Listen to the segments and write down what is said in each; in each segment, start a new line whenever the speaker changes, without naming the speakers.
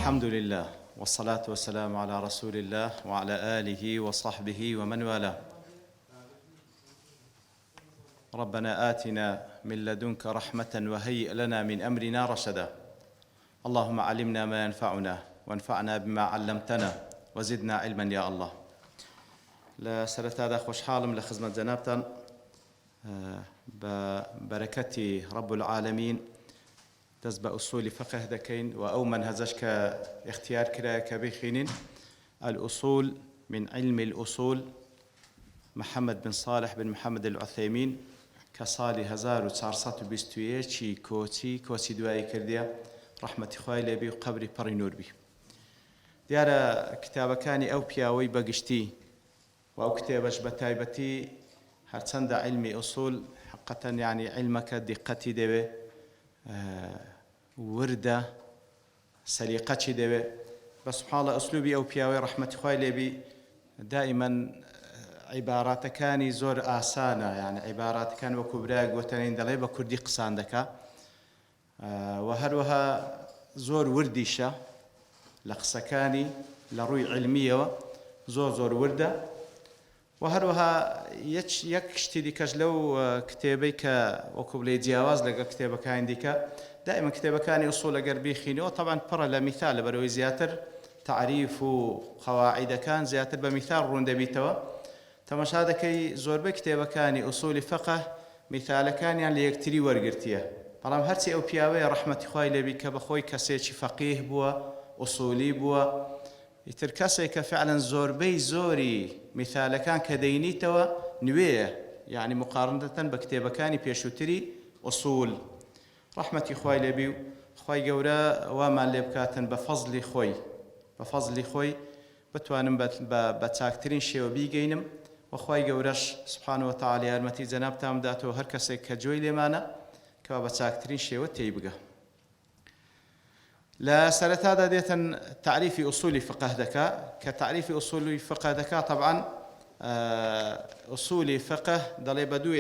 الحمد لله والصلاة والسلام على رسول الله وعلى آله وصحبه ومن والاه. ربنا آتنا من لدنك رحمة وهيئ لنا من أمرنا رشدا. اللهم علمنا ما ينفعنا وانفعنا بما علمتنا وزدنا علما يا الله. لسرت هذا خوش حالم لخدمة جنابتان ببركة رب العالمين دەست بە ئوسولی فقه دەکەین و ئەو منهەجەش کە اختیار کرایە کە بخوێنین الأصول من علم الأصول محمد بن صالح بن محمد العثيمين کە ساڵی 1421 کۆچی دوایی کردیە ڕەحمەتی خوای لێبی و قەبری پڕی نور بی. دیارە کتابەکانی ئەو پیاوەی بەگشتی و ئەو کتێبەش بە تایبەتی هەرچەندە علمی ئوسول حقەتەن یعنی علمەکە دیقەتی دەوێ وردە سەلیقەچی دەوێ بە سوبحانڵە ئوسلوبی ئەو پیاوەی ڕەحمەتی خوای لێبی دائیمەن عیباراتەکانی زۆر ئاسانە، یعنی عیباراتەکان وەکو برایەک گوتەنین دەڵێ بە کوردی قسان دەکا و هەروەها زۆر وردیشە لە قسەکانی لە ڕووی علمیەوە زۆر وردە و هەروەها یەک شتی دیکەش لەو کتێبەی کە وەکو بڵێ جیاواز لەگەڵ کتێبەکانی دیکە دائما کتێبەکانی ئوسوڵ ئەگەر بیخینەوە طبعاً پڕە لە میثالە بەرەوەی زیاتر تعریف و قەواعیدەکان زیاتر بە میثال ڕوون دەبیتەوە. تەماشا دەکەی زۆربەی کتێبەکانی ئوسولی فقه میثالەکانیان لە یەکتری وەرگرتیە، بەڵام هەرچی ئەو پیاوەیە ڕەحمەتی خوای لێبی کە بەخۆی کەسێکی فەقیه بووە ئوسولی بووە ئیتر کەسێک کە فعلاً زۆربەی زۆری میثالەکان کە دەینیتەوە نوێیە، یعنی مقارنەتەن بە کتێبەکانی پێشووتری ئوسول. ڕەحمەتی خوای لێبی و خوای گەورە وامان لێ بکاتن بە فەزلی خۆی بتوانم بە چاکترین شێوە بیگەینم و خوای گەورەش سوبحانە وتەعالی یارمەتی جەنابتان بداتەوە هەر کەسێک کە جۆی لێمانە کەوا بە چاکترین شێوە تێی بگە. لا سرتادا ديتن تعريف أصول فقه دكا كتعريف أصول فقه دكا طبعا أصول فقه دلي بدو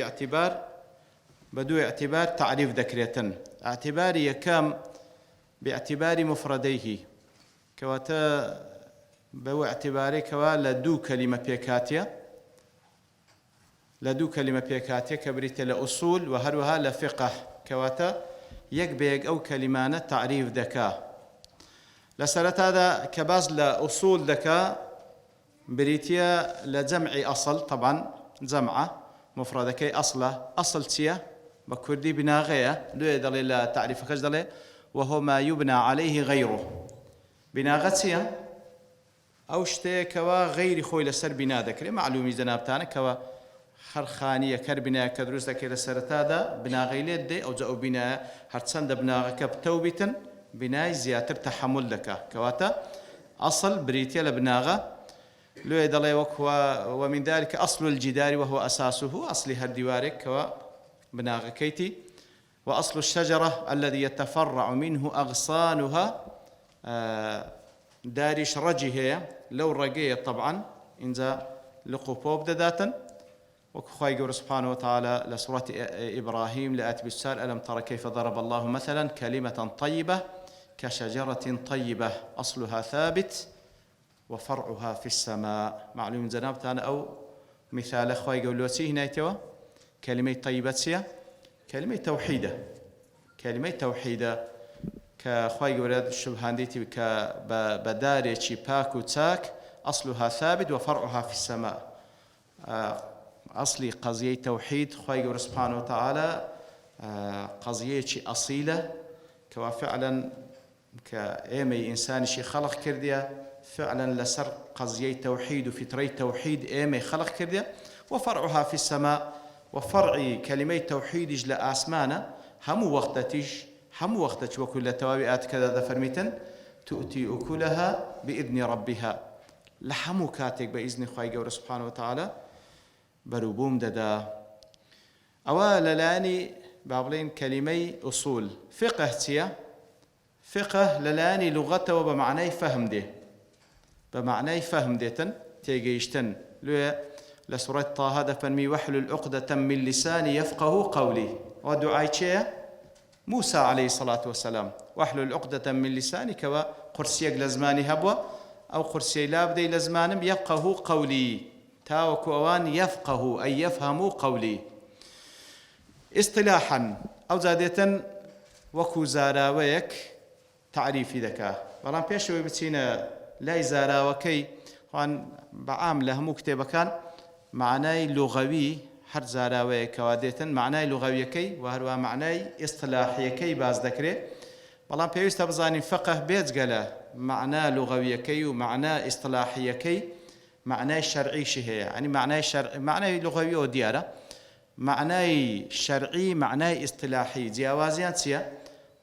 اعتبار تعريف ذكريتن اعتباري كام باعتبار مفرديه كواتا بو اعتباري كوا لدو كلمة بيكاتيا كبريت لأصول وهروها لفقه كواتا يك أو كلمانة تعريف ذكاء لسرت هذا كباز لأصول ذكاء بريتيا لجمع أصل طبعا جمعة مفردكي أصل تيا بكردي بناغية لو يدلي لا تعريف كجدلي وهو ما يبنى عليه غيره بناغتيا أو شتى كوا غير خوي لسر بنا ذكري معلومي جنابتانا كوا خرخانية كربنا كدروس ذكر سرت هذا بنا غيلت دي أو جاء بنا هرتسند بنا كبتوبتن بناء زياتر تحمل لك كواتا أصل بريتيا لبناغة لو يدلي ومن ذلك أصل الجدار وهو أساسه أصل هالدوارك كوا بناغة كيتي وأصل الشجرة الذي يتفرع منه أغصانها دارش رجه لو رجية طبعا إنذا لقبوب دداتا وخواي قول سبحانه وتعالى لسورة إبراهيم لآت بالسال ألم ترى كيف ضرب الله مثلا كلمة طيبة كشجرة طيبة أصلها ثابت وفرعها في السماء. معلوم جنابتنا أو مثال خواي قول لوسيه نايتوا كلمة طيبة كلمة توحيدة كخواي قول الشبهان ديتي كبداري باك وتاك أصلها ثابت وفرعها في السماء. أصلي قضية توحيد خواي قول سبحانه وتعالى قضية أصيلة كوا فعلا كأيمي إنسان شي خلق كرديا فعلا لسر قضية توحيد وفطري توحيد أيمي خلق كرديا وفرعها في السماء. وفرع كلمة توحيد جل آسمانا هم وقتش وكل توابئات كذا فرميتن تؤتي أكلها بإذن ربها لحمو كاتك بإذن خواي قول سبحانه وتعالى بروبوم ددا. أولا لاني بابلين كلمي أصول فقه تيا فقه للاني لغته وبمعنى فهم ديتن تيجيشتن لسورة طه هذا فنمي وحل العقدة من لساني يفقه قولي ودعاء شيء موسى عليه الصلاة والسلام واحلل عقدة من لسانك وقرسيك لزماني هبوة أو قرسي لابدي لزمانم يفقه قولي تاوكو أوان يفقه أي يفهم قولي اصطلاحا أو زادة وكو زاراويك تعريفي ذكا بلان بيشوي بتسينا لا زاراوكي وان بعام لهم كتابة كان معناي لغوي هر زاراويك وادية معناي لغويكي وهروا معناي اصطلاحيكي باز ذكري بلان بيوستا بزاني فقه بيت قاله معنى لغويكي ومعنى اصطلاحيكي معنى شرعي شهي يعني معنى لغوي وديارة معنى شرعي معنى اصطلاحي جوازيان سيا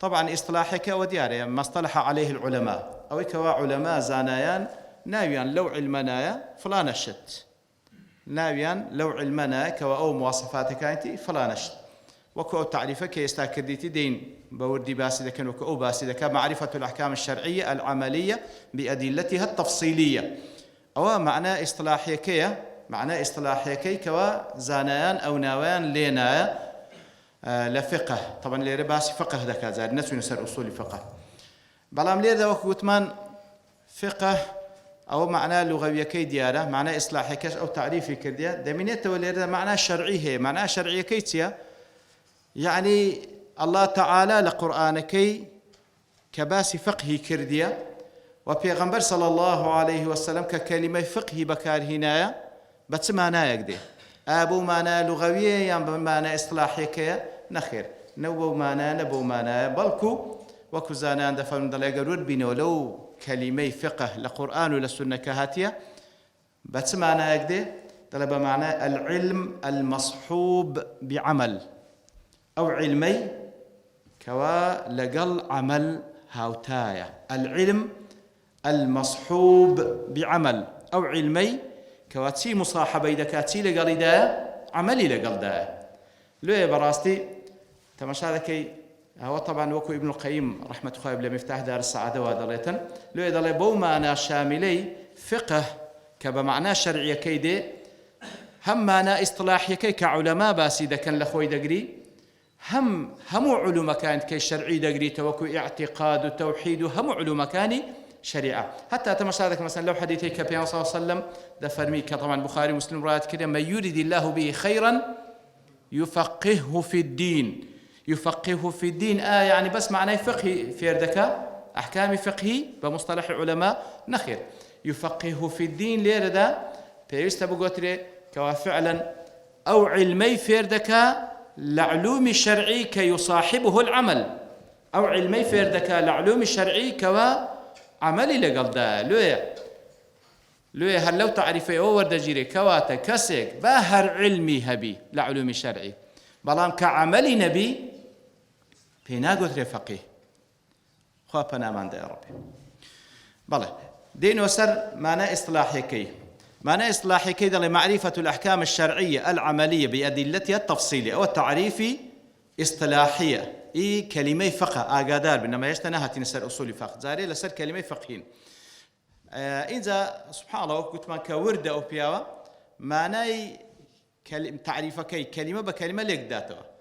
طبعا اصطلاحيك وديارة يعني ما اصطلح عليه العلماء أو كوا علماء زانيان ناويان لو علمنا فلان الشت ناويان لو علمنا كوا أو مواصفاتك أنت فلان الشت وكو تعريفك يستاكديتي دين بوردي باسي ذكا وكو باسي ذكا معرفة الأحكام الشرعية العملية بأدلتها التفصيلية أو معنى اصطلاحيكي كوا زانيان أو ناويان لينا لفقه طبعا ليري باسي فقه ذكا زاد نسوي نسر أصول فقه بلام ليرا وكو تمان فقه أو معنى لغويكي ديارة معنى إصلاحيكي أو تعريفي كرديا دمينيته وليرا معنى شرعي هي معنى شرعي كيتيا يعني الله تعالى لقرآنكي كباس فقه كرديا وبيغمبر صلى الله عليه وسلم ككلمة فقه بكار هنايا بس معناه يقدي أبو معنى لغوية يعني بمعنى إصلاحي نخير نبو معنى بلكو وكزانا دفن دلائق رود بينو لو كلمة فقه لقرآن ولسنة كهاتية بس معنى يقدي طلب معنى العلم المصحوب بعمل أو علمي كوا لقل عمل هاوتايا العلم المصحوب بعمل أو علمي كواتي مصاحبة دكاتي لقل إدايا عملي لقل دايا لو براستي تماشى ذكي هو طبعا وكو ابن القيم رحمة الله بلا مفتاح دار السعادة ودليتا لو يدلي بو معنى شاملي فقه كبمعنى شرعي كيدي هم معنى اصطلاحي كي كعلماء باسي كان لخوي دقري هم علوم كانت كي شرعي دقري توكو اعتقاد وتوحيد هم علوم كاني شريعة حتى تمشى هذاك مثلا لو حديثي كبيان صلى الله عليه وسلم ده فرمي طبعا بخاري مسلم روايات كده ما يريد الله به خيرا يفقهه في الدين يفقهه في الدين يعني بس معناه فقهي في ردك أحكام فقهي بمصطلح العلماء نخير يفقهه في الدين ليه ده بيستبو قتري كوا فعلا أو علمي في ردك لعلوم الشرعي كيصاحبه العمل أو علمي في ردك لعلوم الشرعي كوا عملي لقل ده لوي هل لو تعرفي أو ورد جيري كواتا كسيك باهر علمي هبي لعلوم الشرعي بلام كعملي نبي بينا قتري فقيه خوابنا من ده يا ربي بلى دين وسر معنى إصلاحي كي لمعرفة الأحكام الشرعية العملية بأدلتها التفصيلية أو التعريفي اصطلاحية كلمة فقه آقادار بينما يشتناها تنسر أصول فقه زاري لسر كلمة فقهين إذا سبحان الله كنت ما كورد أو بياوة معنى تعريف كلمة بكلمة لك داتها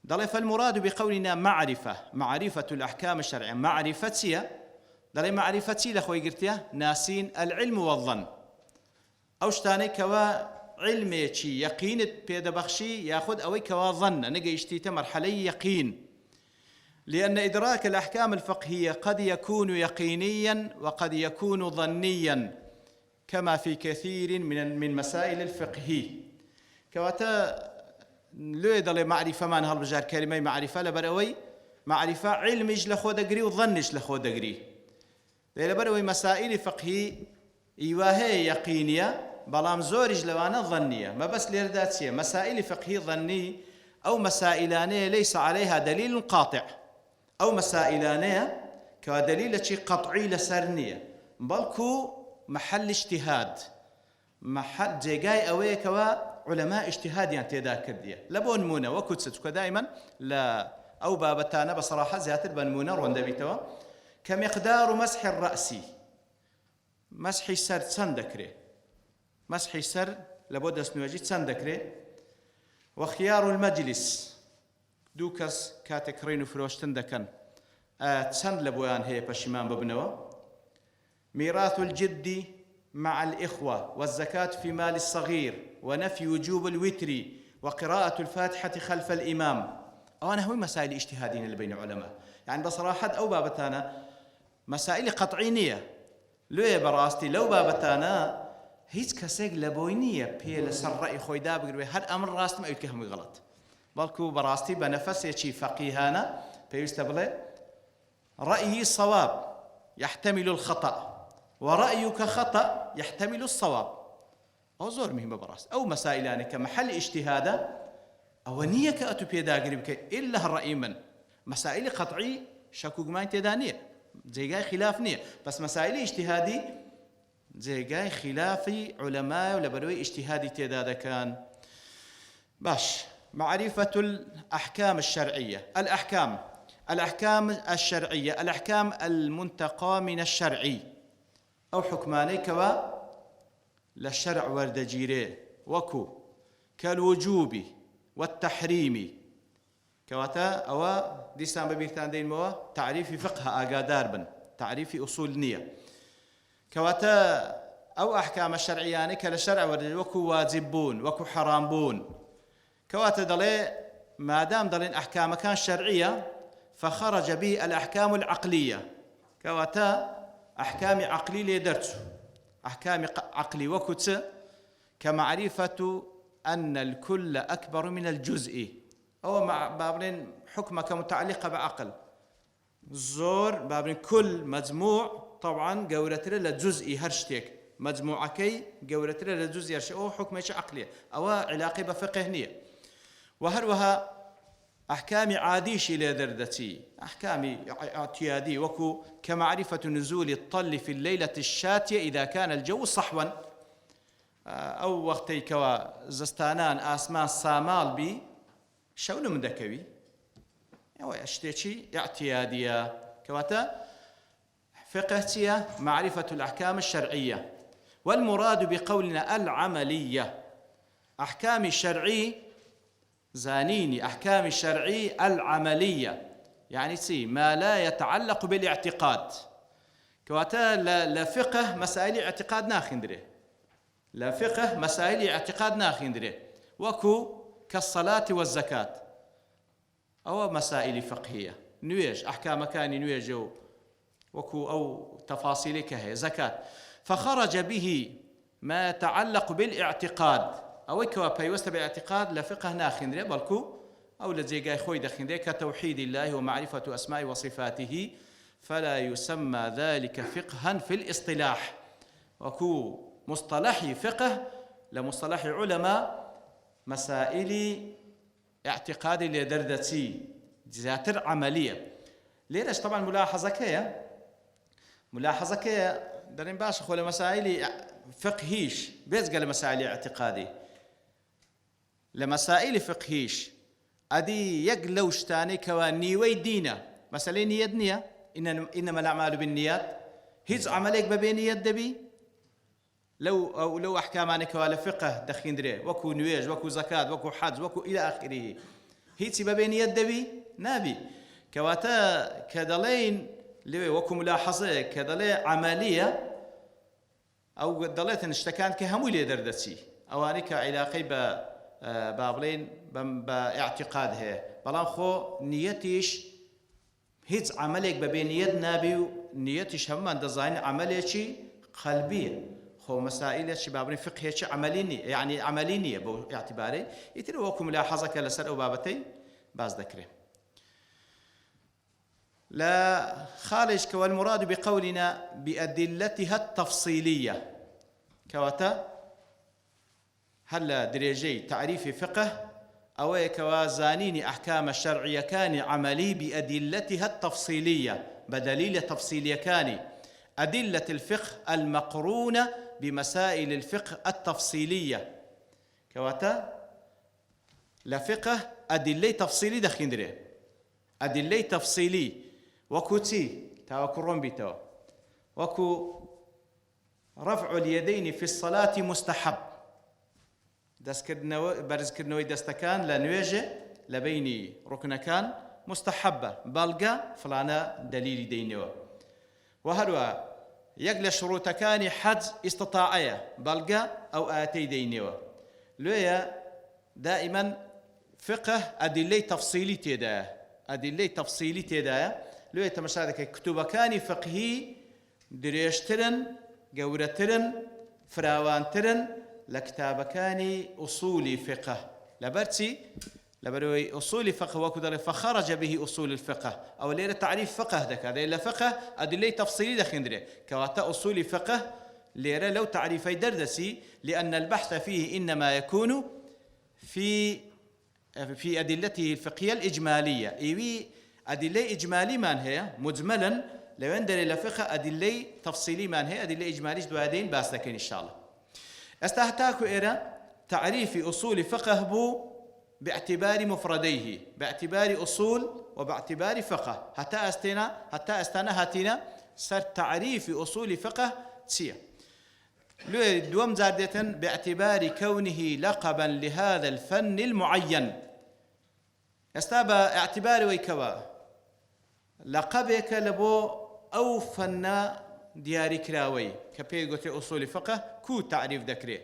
ضل فالمراد بقولنا معرفة الأحكام الشرعية معرفتها ضل معرفتي لأخوي قرتيا ناسين العلم والظن أوشتاني كوا علمي شي يقين بيد بخشي ياخذ أوي كوا ظن نجي يشتيت مرحلة يقين لأن إدراك الأحكام الفقهية قد يكون يقينيا وقد يكون ظنيا كما في كثير من مسائل الفقه كواتا لو يضل معرفة ما نهار بجار كلمة معرفة لبروي معرفة علم يجل خود أجري وظن يجل خود أجري لبروي مسائل فقهي إيواهي يقينية بلام زورج لوانا ظنية ما بس ليرداتية مسائل فقهي ظني أو مسائلانية ليس عليها دليل قاطع أو مسائلانية كدليل شيء قطعي لسرنية بلكو محل اجتهاد محل جيجاي أوي كوا علماء اجتهاد يعني تذاكر دي لبون مونة وكتست دائما لا أو بابتانا بصراحة زيادة بنمونة روندبيتوا كمقدار مسح الرأس مسح السر تسندكري مسح السر لابد أن يوجد تسندكري وخيار المجلس دوو کەس کاتێک ڕێن و فرۆشتن دەکەن چەند لە بۆیان هەیە پەشیمان ببنەوە؟ ميراث الجد مع الإخوة والزكاة في مال الصغير ونفي وجوب الوتر وقراءة الفاتحة خلف الإمام. أنا هو مسائل اجتهادية اللي بين العلماء، يعني بصراحة أو بابتانا مسائل قطعينية لو براستي لو بابتانا هیچ کەسێک لە بۆی نییە پێ لەسەر ڕێی خۆی دابگرێ هەر ئەمر ڕاستم ئەوکە هەمووی غەڵەت، بەڵکو بەڕاستی بە نەفەسێکی فەقیهانە پێویستە بڵێ رأيي صواب يحتمل الخطأ ورأيك خطأ يحتمل الصواب. أو زور مهمة براس أو مسائلان كمحل اجتهاده أو نية كأتو بيدا قريبك إلا الرأي من مسائل قطعي شكوك ما انت دانية زي جاي خلاف نية، بس مسائل اجتهادي زي جاي خلافي علماء ولا بروي اجتهادي تدادا كان باش. معرفة الأحكام الشرعية، الأحكام الشرعية، الأحكام المنتقى من الشرعي أو حكماني كوا للشرع وردجيري وكو كالوجوب والتحريم كواتا أو ديسان ببيرتان دين موا تعريف فقه آقادار بن تعريف أصول نية كواتا أو أحكام الشرعية كالشرع وردجيري وكو واجبون وكو حرامبون كواتا دلي ما دام دلين أحكام كان شرعية فخرج به الأحكام العقلية كواتا أحكام عقلية درتو أحكام عقلي وكت كمعرفة أن الكل أكبر من الجزء أو مع بابين حكمك متعلقة بعقل زور بابين كل مجموع طبعا قولت له جزئي هرشتك مجموعكي قولت له جزئي هرش أو حكمة عقلية أو علاقة بفقهنية وهروها أحكام عاديش إلى دردتي أحكام اعتيادي وكو كمعرفة نزول الطل في الليلة الشاتية إذا كان الجو صحوا أو وقتي كوا زستانان آسمان سامال بي شولو من دكوي أو أشتيشي اعتيادية كواتا فقهتية معرفة الأحكام الشرعية. والمراد بقولنا العملية أحكام الشرعي زانيني أحكام الشرعي العملية يعني سي ما لا يتعلق بالاعتقاد كواتا لا فقه مسائل اعتقاد ناخندره لا فقه مسائل اعتقاد ناخندره وكو كالصلاة والزكاة أو مسائل فقهية نويج أحكام كان نويج وكو أو تفاصيل كهي زكاة فخرج به ما يتعلق بالاعتقاد أو كوا بيوست بالاعتقاد لفقه ناخندري بلكو أو لزيجاي خوي دخندري كتوحيد الله ومعرفة أسماء وصفاته فلا يسمى ذلك فقها في الاصطلاح وكو مصطلح فقه لمصطلح علماء مسائل اعتقاد لدردتي جزاتر عملية ليش طبعا ملاحظة كيا درين باش خول مسائل فقهيش بيز قال مسائل اعتقادي لمسائل فقهيش أدي يقلوش تاني كواني ويدينا مسألة نية نية إنما الأعمال بالنيات هيز عملك ببينية دبي لو أحكامانك كوالا فقه دخين دري وكو نويج وكو زكاة وكو حج وكو إلى آخره هيز ببينية دبي نابي كواتا كدلين لوي وكو ملاحظة كدلي عملية أو دليت اشتكان كهمو لي دردتي أوانيك علاقي بابلين باعتقادها بلان خو نيتيش هيز عملك ببين يد نابي نيتيش هم من دزاين عملية قلبية خو مسائل شي بابلين فقهية عمليني يعني عملينية باعتباري يتري وكو ملاحظة كالسر أو بابتي باز ذكره لا خارج والمراد بقولنا بأدلتها التفصيلية كواتا هلا دريجي تعريف فقه أو كوازانين أحكام الشرعية كان عملي بأدلتها التفصيلية بدليل تفصيلية كان أدلة الفقه المقرونة بمسائل الفقه التفصيلية كواتا لفقه أدلة تفصيلي دخندري أدلة تفصيلي وكوتي تاوكرون بيتو وكو رفع اليدين في الصلاة مستحب دست كردنوي دستكان لنويجه لبيني ركن كان مستحبة بلغا فلانا دليل دينيو وهروا يقل شروط كان حج استطاعية بلغا أو آتي دينيو لويا دائما فقه أدلة تفصيلي تيدا أدلة تفصيلي تيدا لويا تمشاهدك كتب كان فقهي دريشترن قورترن فراوانترن لكتاب كان أصول فقه لبرتي لبروي أصول فقه وكذا فخرج به أصول الفقه أو ليرة تعريف فقه ذاك هذا إلا فقه أدلة تفصيلي دخندري كواتا أصول فقه ليرة لو تعريفي دردسي لأن البحث فيه إنما يكون في أدلته الفقهية الإجمالية إيوي أدلة إجمالي من هي مجملا لو عندنا لفقه أدلة تفصيلي من هي أدلة إجمالي دوادين باس لكن إن شاء الله استهتاكو إيرا تعريف أصول فقه بو باعتبار مفرديه باعتبار أصول وباعتبار فقه حتى استنا هاتينا صار تعريف أصول فقه تسيا لو دوم زادة باعتبار كونه لقبا لهذا الفن المعين استابا اعتبار ويكوا لقبك لبو أو فن دياري كراوي كبيغوتي أصول فقه كو تعريف ذكري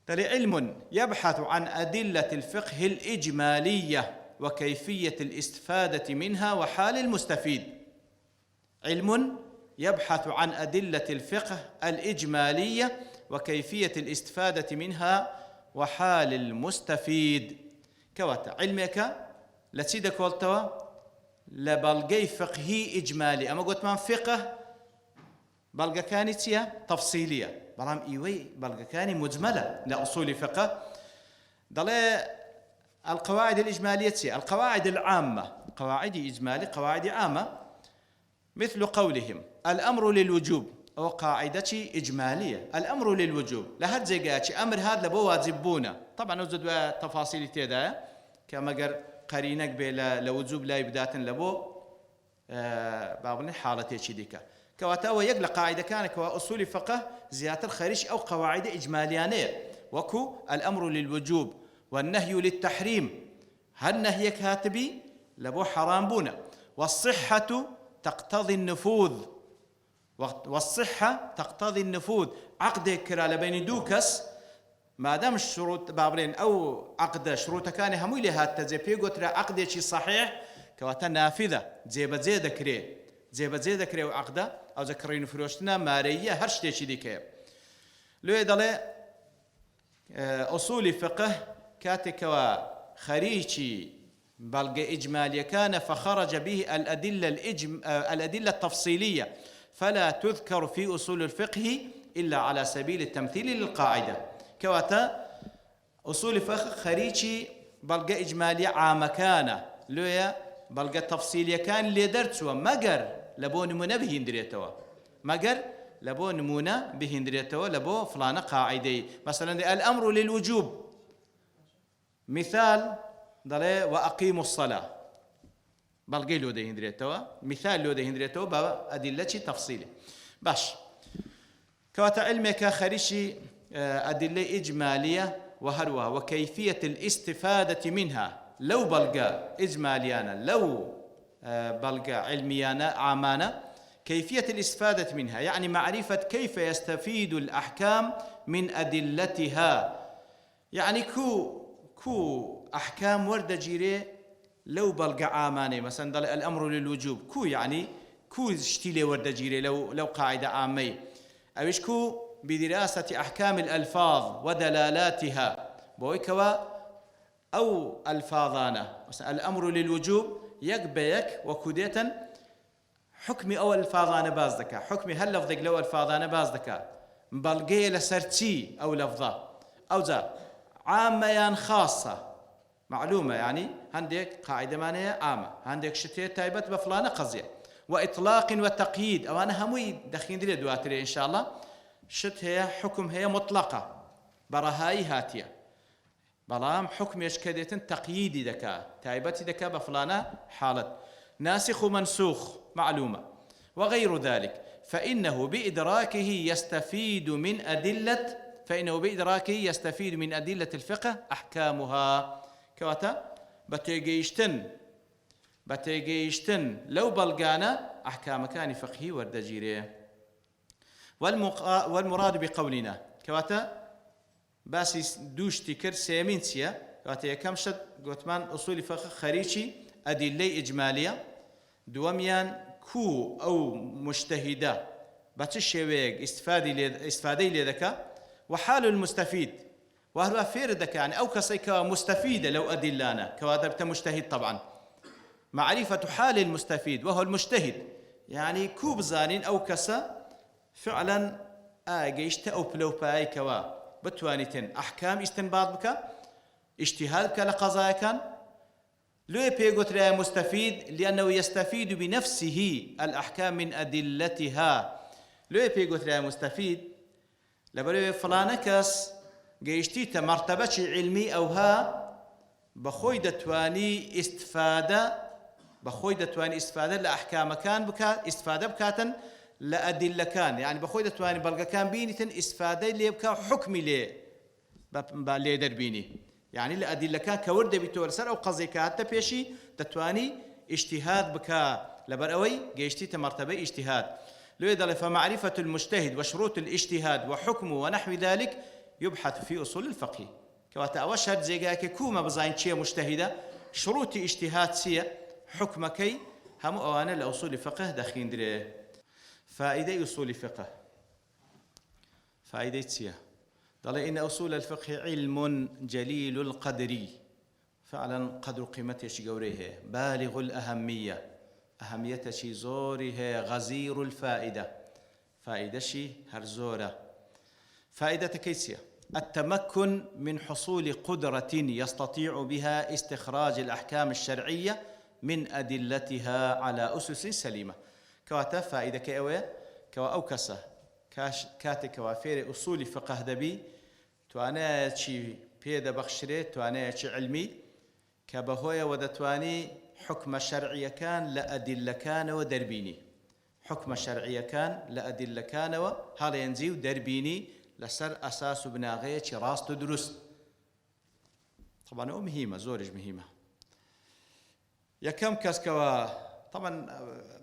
ترى علم يبحث عن أدلة الفقه الإجمالية وكيفية الاستفادة منها وحال المستفيد علم يبحث عن أدلة الفقه الإجمالية وكيفية الاستفادة منها وحال المستفيد كواتا علمك لتسيدك والتوا لبلغي فقهي إجمالي أما قلت من فقه بلغة كانت تفصيلية بلام إيوي بلغة كانت مجملة لأصول فقه ضل القواعد الإجمالية القواعد العامة قواعد إجمالي قواعد عامة مثل قولهم الأمر للوجوب أو قاعدة إجمالية الأمر للوجوب لهذا زيقاتي أمر هذا لبو واجبونا طبعا وجد تفاصيل تيدا كما قال قرينك بلا لوجوب لا يبدات لبو بابن حالتي شديكا كواتاو يقل قاعدة كان كأصول فقه زيادة الخارج أو قواعد إجماليانية وكو الأمر للوجوب والنهي للتحريم هالنهي كاتبي لبو حرام بونا والصحة تقتضي النفوذ والصحة تقتضي النفوذ عقد كرا لبين دوكس ما دام الشروط بابرين أو عقد شروط كان همو لها تزيبي قلت عقد شي صحيح كواتا نافذة زيبا زيدا كري زيبا زيدا كري وعقده أو ذكرين فروشتنا مارية هرشتي شي ديكي لو يدلي أصول فقه كاتك وخريجي بلغ إجمالي كان فخرج به الأدلة التفصيلية فلا تذكر في أصول الفقه إلا على سبيل التمثيل للقاعدة كواتا أصول الفقه خريجي بلغ إجمالي عام كان لويا بلغ التفصيلية كان اللي درتوا مقر لبو نمونا بهندريتوا مقر لبو نمونا بهندريتوا لبو فلانة قاعدة مثلا الأمر للوجوب مثال ضلي وأقيموا الصلاة بلغي لو ده هندريتوا مثال لو ده هندريتوا بأدلة تفصيلي باش كواتا علمك خريشي أدلة إجمالية وهروها وكيفية الاستفادة منها لو بلغا إجماليانا لو بلغا علميانا عامانا كيفية الاستفادة منها يعني معرفة كيف يستفيد الأحكام من أدلتها يعني كو أحكام ورد جيري لو بلغا عاماني مثلا الأمر للوجوب كو يعني كو اشتيلي ورد جيري لو قاعدة عامي أوش كو بدراسة أحكام الألفاظ ودلالاتها بويكوا أو الفاظانا الأمر للوجوب يقبيك وكوديتا حكمي أو الفاظانا بازدكا حكمي هل لفظك لو الفاظانا بازدكا مبلغي لسرتي أو لفظة أو ذا عامة خاصة معلومة يعني عندك قاعدة مانية عامة عندك شتية تايبت بفلانة قضية وإطلاق وتقييد أو أنا هموي دخين دي دواتري إن شاء الله شت هي حكم هي مطلقة برهاي هاتية بلام حكم يشكديتن تقييدي دكا تايبتي دكا بفلانة حالة ناسخ ومنسوخ معلومة وغير ذلك فإنه بإدراكه يستفيد من أدلة الفقه أحكامها كواتا بتێگەیشتن لەو بەڵگانە ئەحکامەکانی فقهی وەردەگیرێ. والمراد بقولنا کەواتە باسی دووشتی کرد. سێمین چییە؟ کەواتە یەکەم شت گوتمان ئوسولی فقه خەریکی ئەدیلەی ئیجمالیە. دووەمیان کوو ئەو مجتەهیدە بە چ شێوەیەک ئیستفادەی لێ دەکا، وحال المستفید وهروە فێر دەکەن ئەو کەسەی کە مستەفیدە لەو ئەدیلانە کەواتە بتە مجتەهید. طبعا معرفة حال المستفيد وهو المجتهد، يعني كو بزانين أو كسا فعلا آجيشت أو بلوباي كوا بتوانيتن أحكام استنباط بك اجتهاد بك لقضايا كان لو بيقول يا مستفيد لأنه يستفيد بنفسه الأحكام من أدلتها. لو بيقول يا مستفيد لبرو فلان كس جيشتي مرتبة علمي أو ها بخوي دتواني استفادة لأحكام كان استفادة بكاتن لأدلة كان، يعني بخوي دتواني بلغا كان بينيتن استفادة اللي بكا حكمي لي دربيني، يعني لأدلة كان كورد بتورسر أو قصدي كاتا بيشي دتواني اجتهاد بكا لبرأوي جيشتي مرتبة اجتهاد. لو يدل فمعرفة المجتهد وشروط الاجتهاد وحكمه ونحو ذلك يبحث في أصول الفقه. كواتا أوشهد زيقاك كوما بزاين شيء مجتهدة شروط اجتهاد سيا حكمكي هم أوانا لأصول الفقه داخلين دري. فائدة أصول الفقه فائدة سيا قال إن أصول الفقه علم جليل القدر، فعلا قدر قيمته شجوريه بالغ الأهمية، أهمية شي زوره غزير الفائدة، فائدة شي هرزورة. فائدة كيسيا التمكن من حصول قدرة يستطيع بها استخراج الأحكام الشرعية من أدلتها على أسس سليمة. كواتا فائدة كأوية كوا أوكسة كاتي كوافير أصول فقه دبي توانا شي بيدا بخشري توانا شي علمي كبهوية ودتواني حكم شرعي كان لأدلة كان ودربيني، حكم شرعي كان لأدلة كان وهذا ينزيو دربيني لسر أساس بناغية راس تدرس. طبعا مهمة زورج مهمة. يا كم كسكوا طبعا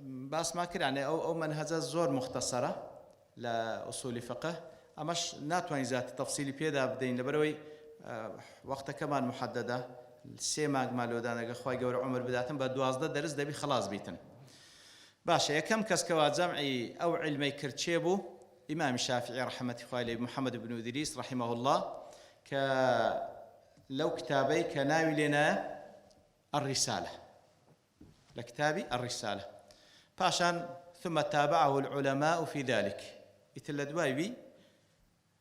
باس ما كر يعني أو منهجة زور مختصرة لأصول فقه، أمش ناتواني ذات تفصيل بيدا بدين لبروي وقت كمان محددة سيماق مالو دانا خواي جور عمر بداتن بدوازده درس دبي خلاص بيتن باشا. يا كم كسكوا جمعي أو علمي كرتشيبو إمام الشافعي رحمة الله عليه محمد بن إدريس رحمه الله لو كتابي كناوي لنا الرسالة لكتابي الرسالة باشان ثم تابعه العلماء في ذلك يتل دواي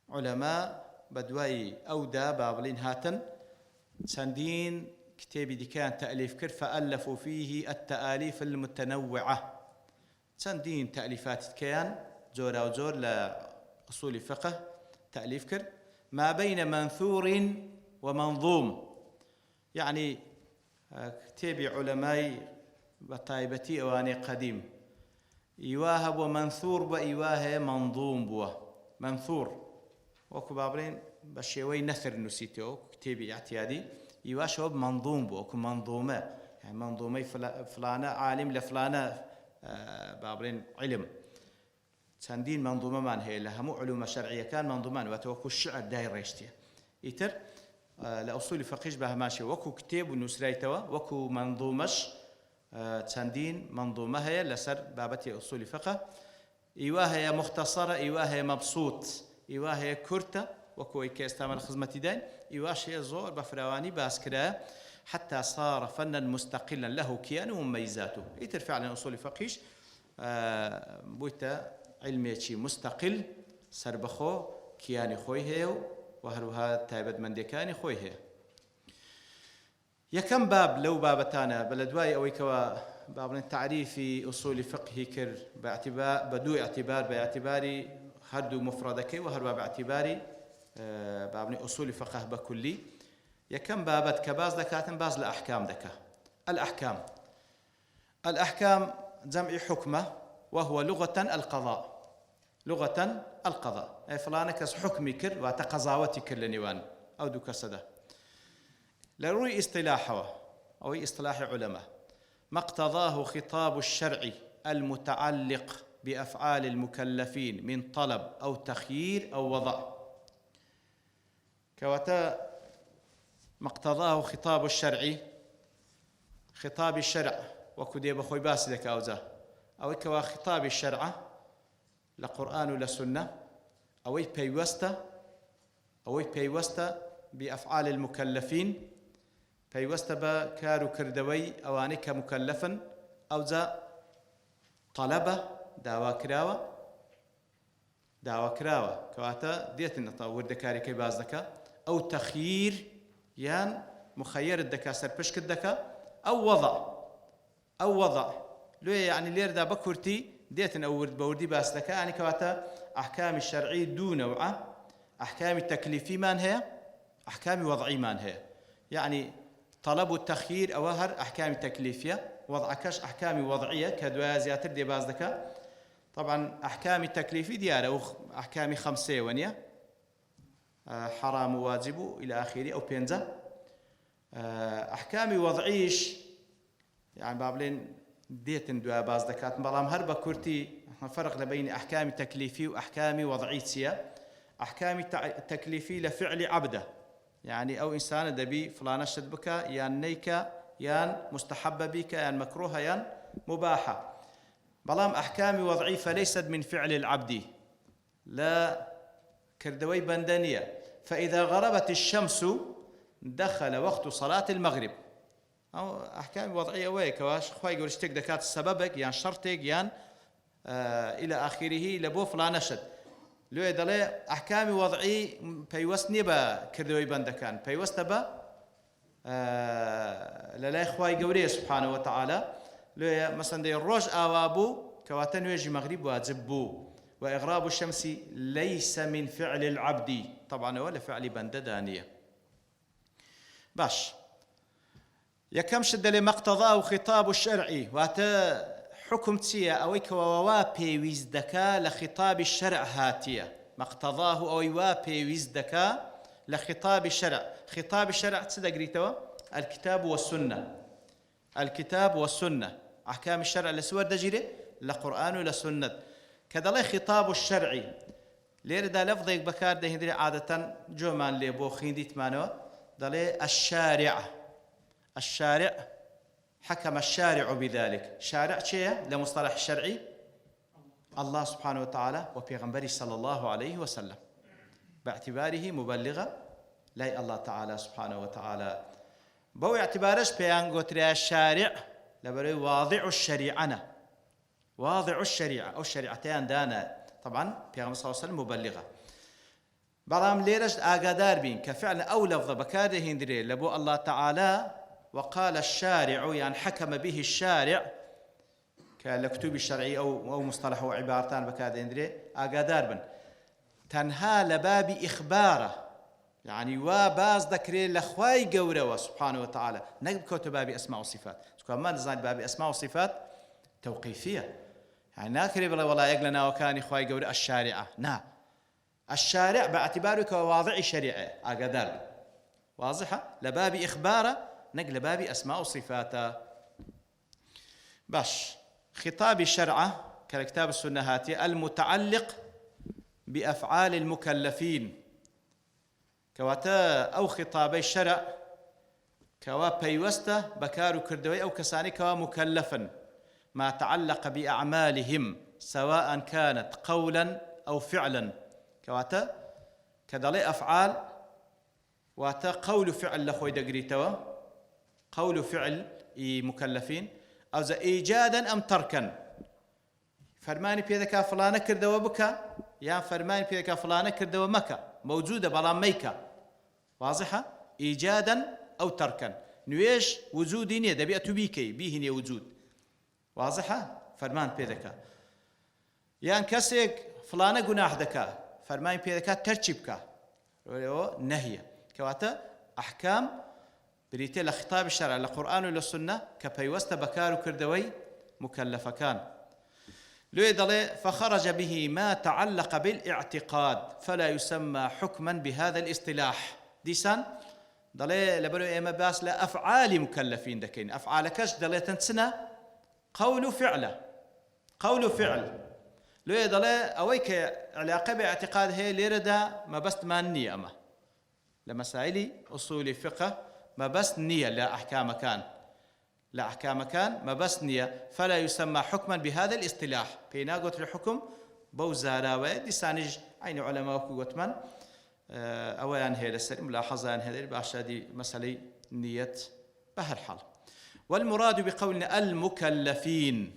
علماء بدواي أودا بابلين هاتن سندين كتابي دي كان تأليف كر فألفوا فيه التآليف المتنوعة. سندين تأليفات كان زور أو زور لأصول فقه تأليف كر ما بين منثور ومنظوم، يعني كتابي علماء بطايبتي أواني قديم يواهب ومنثور وإيواه منظوم بوا منثور وكو بابرين بشيوي نثر نسيتو كتابي اعتيادي يواشو منظوم بوا وكو منظومة، يعني منظومي فلانة عالم لفلانة بابرين علم سندين منظومة من هي لها مو علوم شرعية كان منظومان وتوكو الشعر داير ريشتي يتر لأصول فقهش بها ماشي وكو كتاب ونسريتوا وكو منظومش سندين منظومة هي لسر بابتي أصول فقه إيواه هي مختصرة إيواه هي مبسوط إيواه هي كرتة وكو كاستعمل خدمة دين إيواه شيء زور بفرواني باسكرا حتى صار فنا مستقلا له كيان ومميزاته. يتر فعلا أصول فقهش بويتا علمي شيء مستقل سربخو كياني خويه وهروها تايبد من ديكاني خويه. يكم باب لو بابتانا بلدواي أو كوا باب التعريف أصول فقه كر باعتبار بدو اعتبار باعتباري هردو مفردك وهروا باعتباري باب أصول فقه بكلي. يكم بابت كباز دكاتن باز الأحكام دكا. الأحكام جمع حكمة وهو لغة القضاء، لغة القضاء أي فلانك حكمي كر وتقضاوتي كر لنيوان أو دو كسده. لروي اصطلاحه أو اصطلاح علماء. ما اقتضاه خطاب الشرع المتعلق بأفعال المكلفين من طلب أو تخيير أو وضع. كواتا ما اقتضاه خطاب الشرع، خطاب الشرع وكدي بخوي باس لك أوزا أو كوا خطاب الشرع لقرآن ولا سنة أو بيوستا بأفعال المكلفين، بيوستا بكارو كردوي أواني كمكلفا أوزا طلبة داوا كراوة كواتا ديت النطور دكاري كي باز دكا أو تخيير يان مخير الدكا سربشك الدكا أو وضع لو يعني لير دا بكورتي ديت نور بوردي باس دكا يعني كواتا أحكام الشرعي دون نوعه، أحكام التكليفي مان هي، أحكام وضعي مان هي. يعني طلب التخيير أوهر أحكام تكليفية، وضع كاش أحكام وضعية كدوايا زياتر دي باز دكا. طبعا أحكام التكليفي ديارة أحكام 5 ونيا حرام واجب إلى آخره أو بينزا. أحكام وضعيش يعني بابلين ديتن دوا باز دكات بلام هربا كورتي فرق بين أحكام تكليفي وأحكام وضعي سيا. أحكام تكليفي لفعل عبده يعني أو إنسان دبي فلان شد بك يان نيكا يان مستحب بك يان مكروه يان مباحة. بلام أحكام وضعي فليست من فعل العبد لا كردوي بندانية. فإذا غربت الشمس دخل وقت صلاة المغرب أو أحكام وضعية ويكواش خواي يقول اشتك دكات السببك يان شرطك يان إلى آخره لبو فلان شد لو يدلي أحكام وضعي بيوسني با كردوي بندكان بيوست با للا خواي قوري سبحانه وتعالى لو مثلا دي الروج آوابو كواتن ويجي مغرب واجبو. وإغراب الشمس ليس من فعل العبد طبعا ولا فعل بنددانية. باش يكم شد لما اقتضاه خطاب الشرع واتا حكم تسيا أويك ووابي ويزدكا لخطاب الشرع هاتيا. ما اقتضاه أويوابي ويزدكا لخطاب الشرع. خطاب الشرع تصدق الكتاب والسنة. الكتاب والسنة أحكام الشرع لسور دجيري لقرآن ولا سنة كذا لا خطاب الشرعي لير دا لفظك بكار ده هندري عادة جومان ليبو خينديت مانو دالي الشارع حكم الشارع بذلك. شارع شيء لمصطلح الشرعي الله سبحانه وتعالى وبيغمبري صلى الله عليه وسلم باعتباره مبلغا لا الله تعالى سبحانه وتعالى بو اعتبارش بيان قوتريا الشارع لبري واضع الشريعة واضع الشريعة أو الشريعتين دانا طبعا بيغمبر صلى الله عليه وسلم مبلغا برام ليرش آقادار بين كفعل أو لفظ بكاده هندري لبو الله تعالى وقال الشارع يعني حكم به الشارع كالكتب الشرعي أو مصطلح وعبارتان بكاده هندري آقادار بن تنها لباب إخباره يعني وباز ذكري لخواي قوره سبحانه وتعالى نقب كتب باب أسماء وصفات ما نزال باب أسماء وصفات توقيفية يعني ناكري بلا والله يقلنا وكان إخواي قوره الشارعة الشارع باعتبارك واضع شريعة أقدر واضحة لباب إخباره نقل باب أسماء وصفاته. باش خطاب الشرع كالكتاب السنة هاتي المتعلق بأفعال المكلفين كواتا أو خطابي الشرع كوا بيوسته بكار كردوي أو كساني كوا مكلفا ما تعلق بأعمالهم سواء كانت قولا أو فعلا كواتا كذلك أفعال واتا قول فعل لخوي دقريتوا قول فعل مكلفين أو زا إيجادا أم تركا فرماني بيدك فلانة كردوا بكا يا فرماني بيدك فلانة كردوا مكا موجودة بلا ميكا واضحة إيجادا أو تركا نويش وجودي نية دبيئة بيكي بيهني وجود واضحة فرمان بيدك يان كسيك فلانة قناح دكا فرمان بيدك ترتيبك نهية كواتا أحكام بريتي لخطاب الشرع للقرآن وللسنة كبيوست بكار كردوي مكلف كان لو يدلي فخرج به ما تعلق بالاعتقاد فلا يسمى حكما بهذا الاصطلاح ديسان دلي لبرو إما باس لا أفعال مكلفين دكين أفعال كش دلي تنسنا قول فعل لو يدلي أويك علاقة باعتقاد هي ليردا ما بس ما النية أما لمسائل أصول فقه ما بس نية لا أحكام كان ما بس نية فلا يسمى حكما بهذا الاصطلاح بينا قلت الحكم بوزارة ودي سانج عين علماء وكوتمن أولا هي لسر ملاحظة أن هذه باشادي مسألة نية بهر حال والمراد بقولنا المكلفين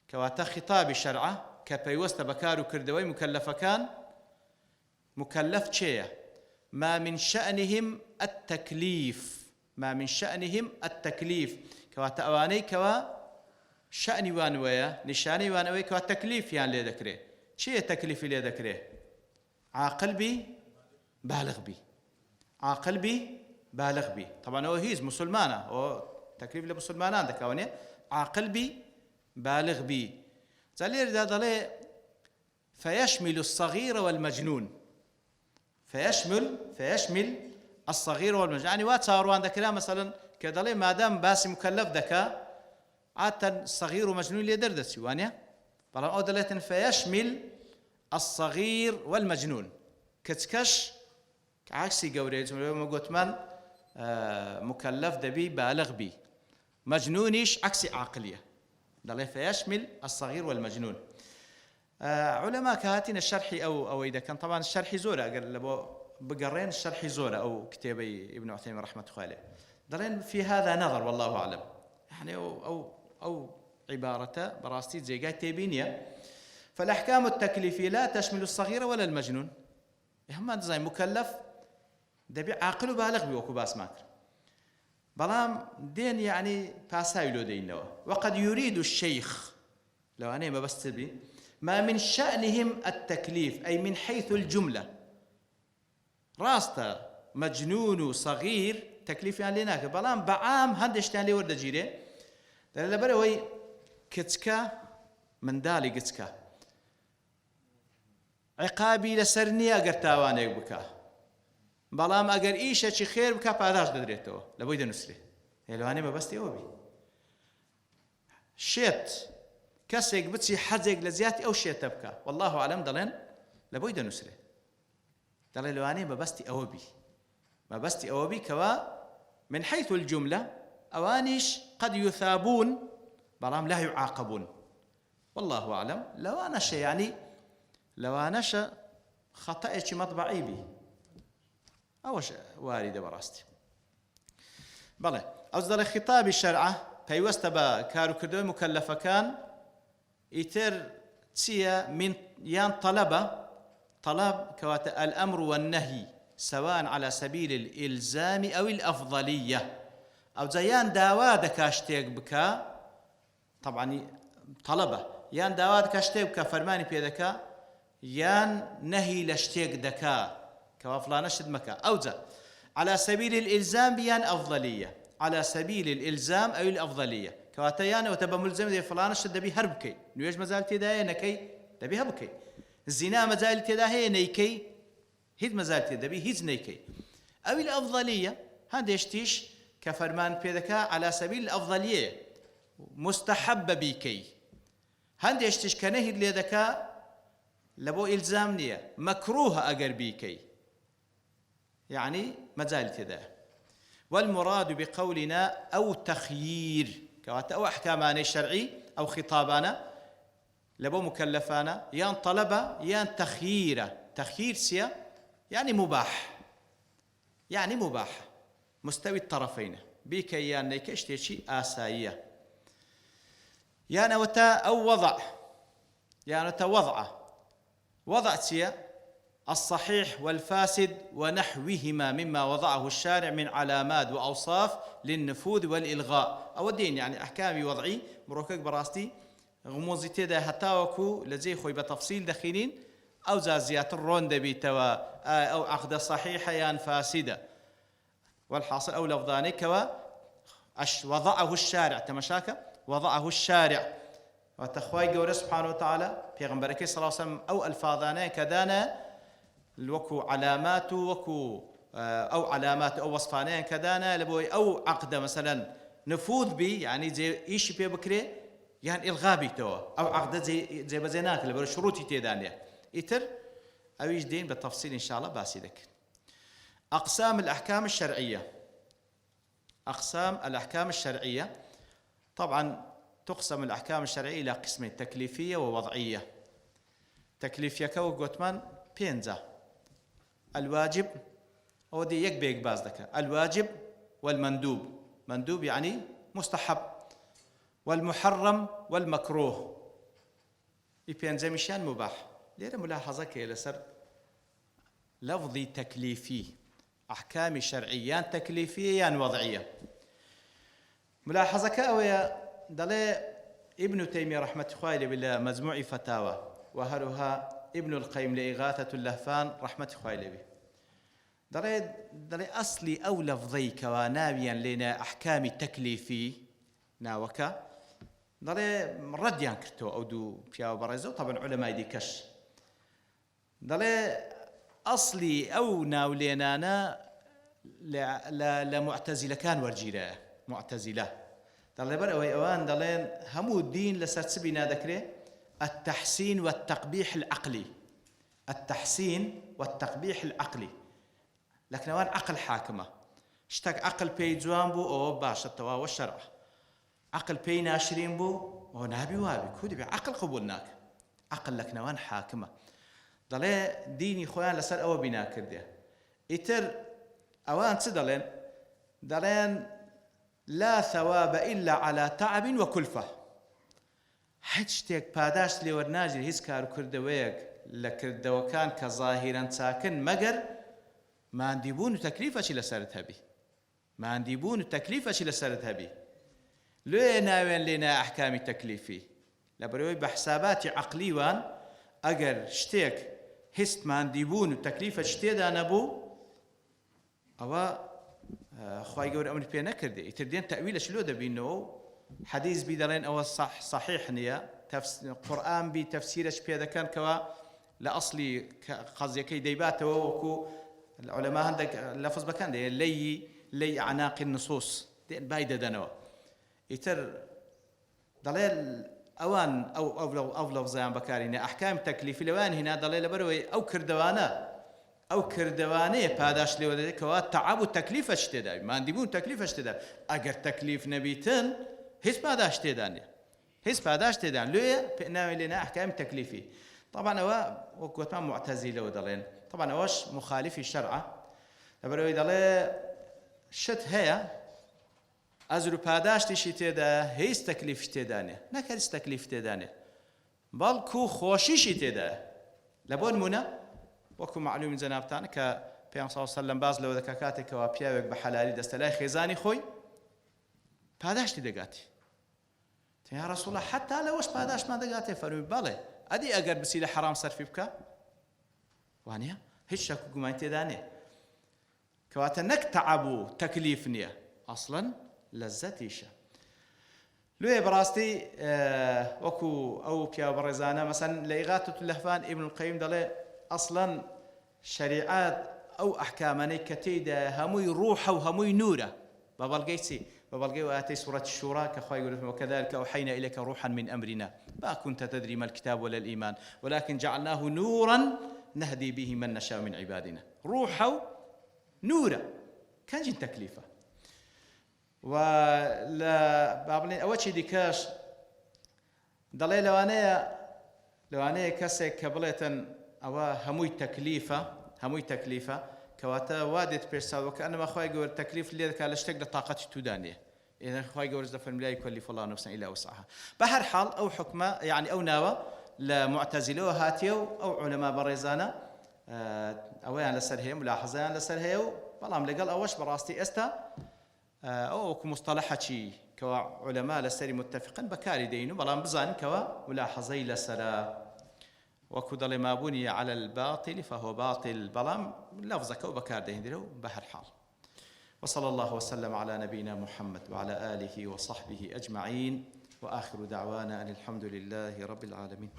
كواتا خطاب شرعه كبيوست بكار كردوي مكلف كان مكلف شيء ما من شأنهم التكليف كواتا أواني كوا شأني وانويا نشاني وانويا كوا تكليف يعني ليه ذكره شيء تكليف ليه ذكره عاقل بي بالغ بي طبعا هو هيز مسلمانة هو تكليف لمسلمانان ذكاوني عاقل بي بالغ بي زالير ذا ضلي فيشمل الصغير والمجنون فيشمل الصغير والمجنون يعني واتساروان ذكرها مثلا كدلي ما دام باسي مكلف ذكا عادة الصغير ومجنون اللي دردسي وانيا طبعا او دليتن فيشمل الصغير والمجنون كتكش عكسي قوري ما قلت من مكلف دبي بالغ بي مجنونيش عكسي عقلية دلي فيشمل الصغير والمجنون علماء كهاتين الشرحي أو إذا كان طبعا الشرحي زورة لبو بقرين الشرحي زورة أو كتابي ابن عثيمين رحمة الله عليه دلين في هذا نظر والله أعلم يعني أو عبارة براستي زي قاعد تبينية فالأحكام التكليفية لا تشمل الصغير ولا المجنون هم زي مكلف دبي عاقل وبالغ بيوكو باس ماكر بلام دين يعني باسايلو دين لو وقد يريد الشيخ لو أنا ما بس تبي ما من شأنهم التكليف أي من حيث الجملة راستا مجنون صغير تكليف يعني لناك بلام بعام هندشتان لي ورد جيري دل لبروي كتكا من دالي كتكا عقابي لسرني أجر تاوانك بكا بلام أجر إيشة شي خير بكا بعداش دريتو لبويد نسري هلواني ما بس تيوبي شيت كسيك بتسي حزق لزياتي أو شيت تبكا والله أعلم دلين لبويد نسري دلين لواني ما بس تيوبي كوا من حيث الجملة أوانيش قد يثابون بلام لا يعاقبون والله أعلم لو أنا شيء خطأ شي مطبعي بي أوش واردة براستي بلى أصدر خطاب الشرعة بيوست با كارو كردوي مكلفة كان يتر تسيا من يان طلب كوات الأمر والنهي سواء على سبيل الإلزام أو الأفضلية أو زيان داواد كاشتيك بكا طبعا طلبة يان داواد كاشتيك بكا فرماني بيدكا يان نهي لاشتيك دكا كوافلانا شد مكا أوزا على سبيل الإلزام بيان أفضلية على سبيل الإلزام أو الأفضلية كواتيان وتبا ملزم دي فلانا شد دبي هربكي نيوش مزال تداهي نكي دبي هبكي الزنا مزال تداهي نيكي هيد مزال تدبي هيد نيكي أو الأفضلية هذا يشتيش كفرمان بيدكا على سبيل الأفضلية مستحب بيكي هذا يشتيش كنهي ليدكا لبو إلزام نية مكروه أجر بيكي يعني مزال تداهي والمراد بقولنا أو تخيير أو أحكامان الشرعي أو خطابانا لبو مكلفانا يان طلبة يان تخيير سيا يعني مباح مستوي الطرفين بيكي يان نيكشتي آساية يان وتا أو وضع سيا الصحيح والفاسد ونحوهما مما وضعه الشارع من علامات وأوصاف للنفوذ والإلغاء أو الدين يعني أحكامي وضعي مروكك براستي غموزي تيدا هتاوكو لزي خوي بتفصيل دخيلين أو زازيات الرون دبيتوا أو عقد صحيحة يان فاسدة والحاصل أو لفظاني كوا وضعه الشارع تمشاكا وضعه الشارع وتخواي قول سبحانه وتعالى في غنبركي صلى الله عليه وسلم أو الفاظانا كدانا الوكو علامات وكو أو علامات أو وصفانين كدانا لبوي أو عقد مثلا نفوذ بي يعني زي إيش بي بكري يعني إلغاء بيتوا أو عقد زي بزيناك لبرو شروطي تيدانيا يتر أو يجدين بالتفصيل إن شاء الله باسيدك. أقسام الأحكام الشرعية. أقسام الأحكام الشرعية طبعا تقسم الأحكام الشرعية إلى قسمين: تكليفية ووضعية. تكليفية كو قوتمان بينزا الواجب أو دي يكبيك بازدك الواجب والمندوب. مندوب يعني مستحب، والمحرم والمكروه يبينزا مشان مباح. ليرة ملاحظة كي لسر لفظي تكليفي، أحكام شرعيان تكليفية وضعية. ملاحظة كأويا دلي ابن تيمية رحمة الله بالله مجموع فتاوى، وهرها ابن القيم لإغاثة اللهفان رحمة الله به. دلي أصلي أو لفظي كواناويا لنا أحكام تكليفي ناوكا دلي رديان كرتو أو دو بياو برزو طبعا علماء دي كش دلي أصلي أو ناولينانا لمعتزلة كان ورجيلا معتزلة دلي برأوي أوان دلين همو الدين لسرسبنا ذكره التحسين والتقبيح العقلي. التحسين والتقبيح العقلي لكن أوان عقل حاكمة اشتاق عقل بي جوان بو أو باشا التوا والشرع، عقل بي ناشرين بو أو نابي وابي كودي بعقل قبولناك عقل لكن أوان حاكمة دلي ديني خوان لسر أو بنا كردية إتر أوان تدلين دلين لا ثواب إلا على تعب وكلفة. حجتك باداش لي ورناجر هيس كارو كردويك لكردوكان كظاهرا ساكن مقر ما عندي بون تكليفة شي لسرتها بي، ما عندي بون تكليفة شي لسرتها بي. لينا وين لنا أحكام التكليفي لبروي بحسابات عقلي وان أجر شتيك هست ما عندي بون تكليفة شتيد أنا بو أو خواي جور أمر بينا كردي تردين تأويل شلو ده بينه حديث بيدلين أو صحيح نيا قرآن بتفسير شبيه كان كوا لأصلي قضية كي ديباته وكو العلماء عندك لفظ بكان ده لي أعناق النصوص بايدة دنوا يتر دليل أوان أو لفظيان بكارين أحكام تكليفي لوان هنا دليل بروي أو كردوانه پاداش لي كوا تعب التكليف اشتداي ما عندي بون تكليف اشتداي اگر تكليف نبيتن هيس پاداش تداني هيس پاداش تدان ليه بناوي لنا احكام تكليفي. طبعا هو وقت ما معتزله ودلين طبعا واش مخالف الشرع بروي دلي شت هي ازرو پاداش تشي تدا هيس تكليف تداني نكرس تكليف تداني بالكو خوشيش تدا لبون منا وكو معلوم من زنابتان كبيان صلى الله عليه وسلم باز لو ذكاكاتك وبياوك بحلالي دستلاي خزاني خوي پاداش تدقاتي يا رسول الله حتى لو وش پاداش ما دقاتي فرمي بالي ادي اگر بسيله حرام صرفي بك وانيا هيك شكو قمايت داني كواتا نك تعبو تكليفني اصلا لذتيشه لوي براستي وكو او بيا برزانه مثلا لإغاثة اللهفان ابن القيم دلي اصلا شريعات او احكاماني كتيده هموي روحه وهموي نوره بابلقي واتي سوره الشورى كخوي يقول وكذلك اوحينا اليك روحا من امرنا ما كنت تدري ما الكتاب ولا الايمان ولكن جعلناه نورا نهدي به من نشاء من عبادنا. روحه نوره كان جن تكليفه ولا بابلي اوتشي ديكاش دلي لو انا كسك كبلتن او هموي تكليفه كواتا وادت بيرسال وكانما خوي يقول تكليف اللي كان اشتق لطاقتي تودانيه اذا خوي يقول زفن لا يكلف الله نفسا الا وسعها. بهر حال او حكمه يعني او ناوى لمعتزله هاتيو او علماء بريزانا او يعني لسرهي ملاحظه لسرهي والله ملقال اوش براستي استا او كمصطلحه شي كوا علماء لسري متفقين بكاري دينو بلان بزان كوا ملاحظي لسرا وكدل ما بني على الباطل فهو باطل بلام لفظك وبكار ديندرو بحر حال. وصلى الله وسلم على نبينا محمد وعلى آله وصحبه أجمعين وآخر دعوانا أن الحمد لله رب العالمين.